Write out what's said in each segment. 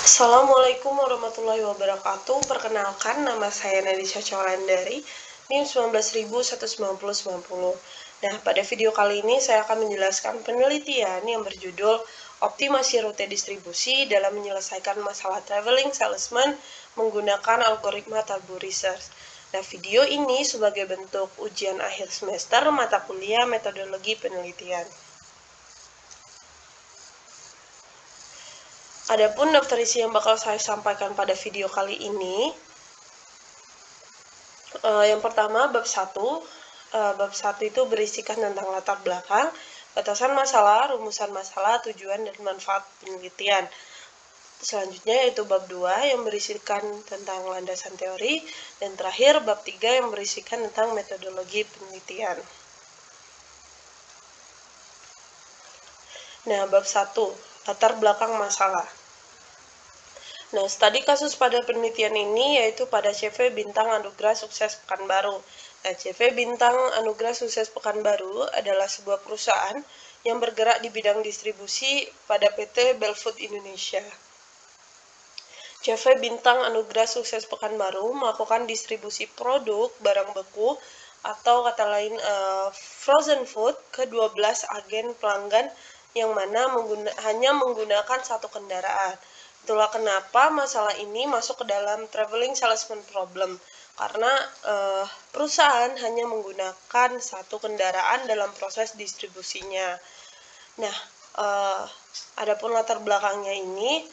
Assalamualaikum warahmatullahi wabarakatuh. Perkenalkan, nama saya Nadisha Caulandari, NIM 19.19090. Nah, pada video kali ini saya akan menjelaskan penelitian yang berjudul Optimasi Rute Distribusi dalam menyelesaikan masalah traveling salesman menggunakan algoritma Tabu Research. Nah, video ini sebagai bentuk ujian akhir semester mata kuliah metodologi penelitian. Adapun daftar isi yang bakal saya sampaikan pada video kali ini, yang pertama bab 1. Bab 1 itu berisikan tentang latar belakang, batasan masalah, rumusan masalah, tujuan dan manfaat penelitian. Selanjutnya yaitu bab 2 yang berisikan tentang landasan teori, dan terakhir bab 3 yang berisikan tentang metodologi penelitian. Nah, bab 1, latar belakang masalah. Nah, studi kasus pada penelitian ini yaitu pada CV Bintang Anugerah Sukses Pekanbaru. Nah, CV Bintang Anugerah Sukses Pekanbaru adalah sebuah perusahaan yang bergerak di bidang distribusi pada PT Belfood Indonesia. CV Bintang Anugerah Sukses Pekanbaru melakukan distribusi produk barang beku atau kata lain frozen food ke 12 agen pelanggan yang mana hanya menggunakan satu kendaraan. Itulah kenapa masalah ini masuk ke dalam traveling salesman problem, karena perusahaan hanya menggunakan satu kendaraan dalam proses distribusinya. Nah, adapun latar belakangnya ini,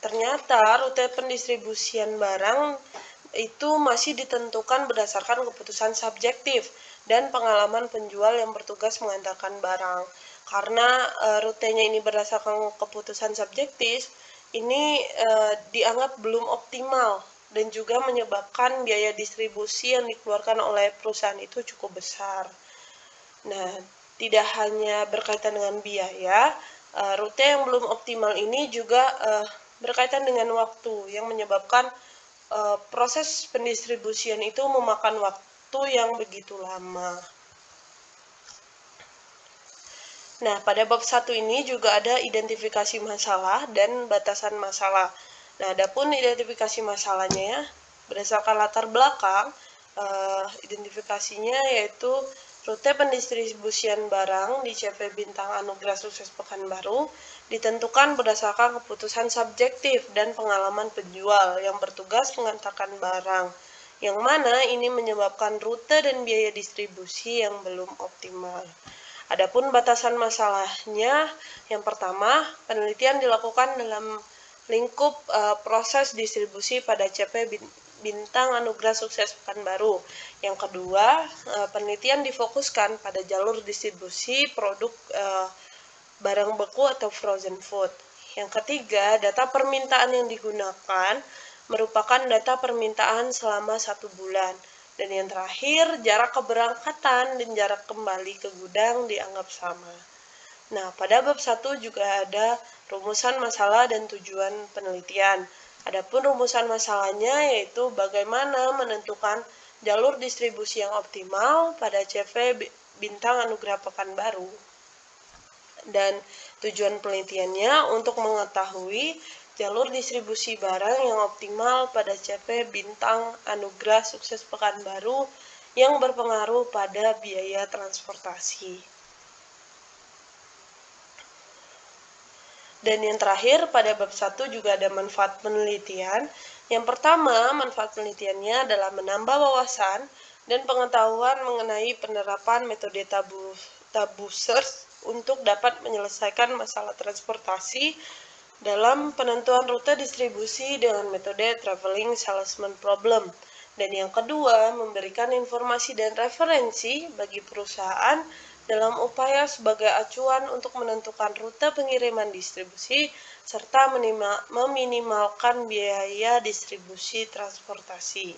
ternyata rute pendistribusian barang itu masih ditentukan berdasarkan keputusan subjektif dan pengalaman penjual yang bertugas mengantarkan barang. Karena rutenya ini berdasarkan keputusan subjektif, ini dianggap belum optimal dan juga menyebabkan biaya distribusi yang dikeluarkan oleh perusahaan itu cukup besar. Nah, tidak hanya berkaitan dengan biaya, rute yang belum optimal ini juga berkaitan dengan waktu yang menyebabkan proses pendistribusian itu memakan waktu yang begitu lama. Nah, pada bab 1 ini juga ada identifikasi masalah dan batasan masalah. Nah, adapun identifikasi masalahnya berdasarkan latar belakang, identifikasinya yaitu rute pendistribusian barang di CV Bintang Anugerah Sukses Pekanbaru ditentukan berdasarkan keputusan subjektif dan pengalaman penjual yang bertugas mengantarkan barang, yang mana ini menyebabkan rute dan biaya distribusi yang belum optimal. Adapun batasan masalahnya, yang pertama, penelitian dilakukan dalam lingkup proses distribusi pada CV Bintang Anugerah Sukses Pekanbaru. Yang kedua, penelitian difokuskan pada jalur distribusi produk barang beku atau frozen food. Yang ketiga, data permintaan yang digunakan merupakan data permintaan selama 1 bulan. Dan yang terakhir, jarak keberangkatan dan jarak kembali ke gudang dianggap sama. Nah, pada bab 1 juga ada rumusan masalah dan tujuan penelitian. Adapun rumusan masalahnya yaitu bagaimana menentukan jalur distribusi yang optimal pada CV Bintang Anugerah Pekanbaru. Dan tujuan penelitiannya untuk mengetahui jalur distribusi barang yang optimal pada CV Bintang Anugerah Sukses Pekanbaru yang berpengaruh pada biaya transportasi. Dan yang terakhir, pada bab 1 juga ada manfaat penelitian. Yang pertama, manfaat penelitiannya adalah menambah wawasan dan pengetahuan mengenai penerapan metode tabu search untuk dapat menyelesaikan masalah transportasi dalam penentuan rute distribusi dengan metode traveling salesman problem. Dan yang kedua, memberikan informasi dan referensi bagi perusahaan dalam upaya sebagai acuan untuk menentukan rute pengiriman distribusi serta meminimalkan biaya distribusi transportasi.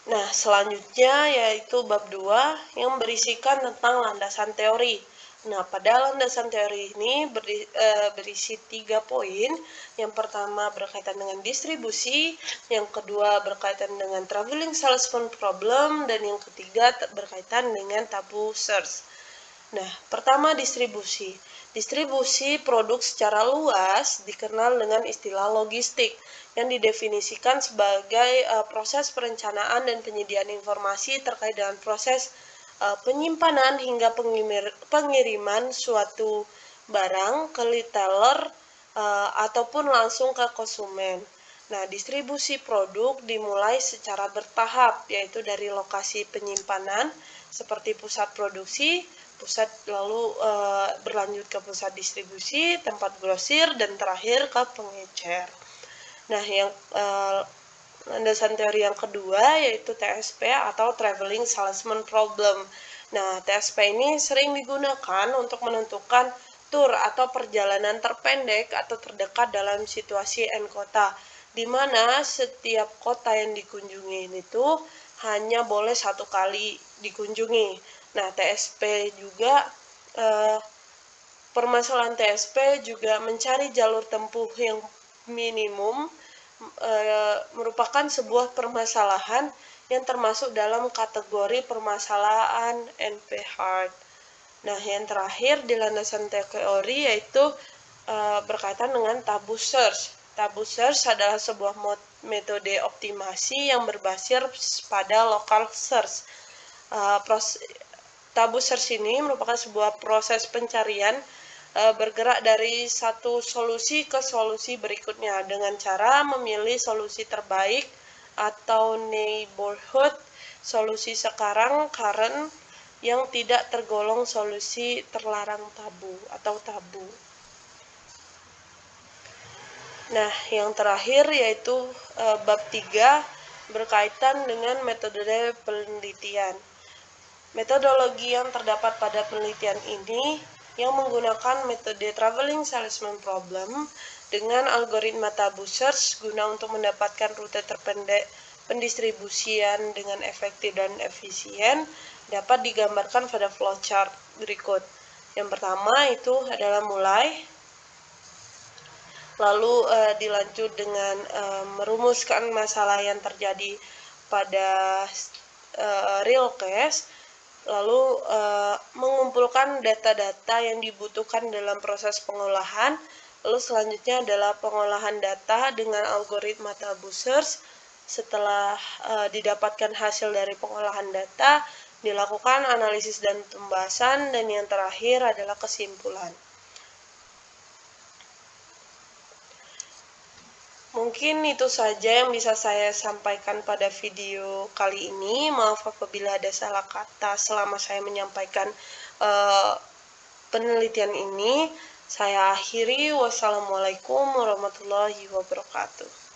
Nah, selanjutnya yaitu bab 2 yang berisikan tentang landasan teori. Nah, pada landasan teori ini berisi 3 poin. Yang pertama berkaitan dengan distribusi, yang kedua berkaitan dengan traveling salesman problem, dan yang ketiga berkaitan dengan tabu search. Nah, pertama distribusi. Distribusi produk secara luas dikenal dengan istilah logistik yang didefinisikan sebagai proses perencanaan dan penyediaan informasi terkait dengan proses penyimpanan hingga pengiriman suatu barang ke retailer ataupun langsung ke konsumen. Nah, distribusi produk dimulai secara bertahap, yaitu dari lokasi penyimpanan seperti pusat produksi, pusat lalu berlanjut ke pusat distribusi, tempat grosir, dan terakhir ke pengecer. Nah, yang landasan teori yang kedua yaitu TSP atau Traveling Salesman Problem. Nah, TSP ini sering digunakan untuk menentukan tur atau perjalanan terpendek atau terdekat dalam situasi N kota, di mana setiap kota yang dikunjungi itu hanya boleh satu kali dikunjungi. Nah, TSP juga permasalahan TSP juga mencari jalur tempuh yang minimum merupakan sebuah permasalahan yang termasuk dalam kategori permasalahan NP Hard. Nah, yang terakhir di landasan teori yaitu berkaitan dengan tabu search. Tabu search adalah sebuah metode optimasi yang berbasis pada local search. Tabu search ini merupakan sebuah proses pencarian bergerak dari satu solusi ke solusi berikutnya dengan cara memilih solusi terbaik atau neighborhood, solusi sekarang current yang tidak tergolong solusi terlarang tabu atau tabu. Nah, yang terakhir yaitu bab 3 berkaitan dengan metode penelitian. Metodologi yang terdapat pada penelitian ini yang menggunakan metode Traveling Salesman Problem dengan algoritma tabu search guna untuk mendapatkan rute terpendek pendistribusian dengan efektif dan efisien dapat digambarkan pada flowchart berikut. Yang pertama itu adalah mulai, lalu dilanjut dengan merumuskan masalah yang terjadi pada real case, lalu mengumpulkan data-data yang dibutuhkan dalam proses pengolahan, lalu selanjutnya adalah pengolahan data dengan algoritma tabu search. Setelah didapatkan hasil dari pengolahan data, dilakukan analisis dan pembahasan, dan yang terakhir adalah kesimpulan. Mungkin itu saja yang bisa saya sampaikan pada video kali ini. Maaf apabila ada salah kata selama saya menyampaikan penelitian ini. Saya akhiri. Wassalamualaikum warahmatullahi wabarakatuh.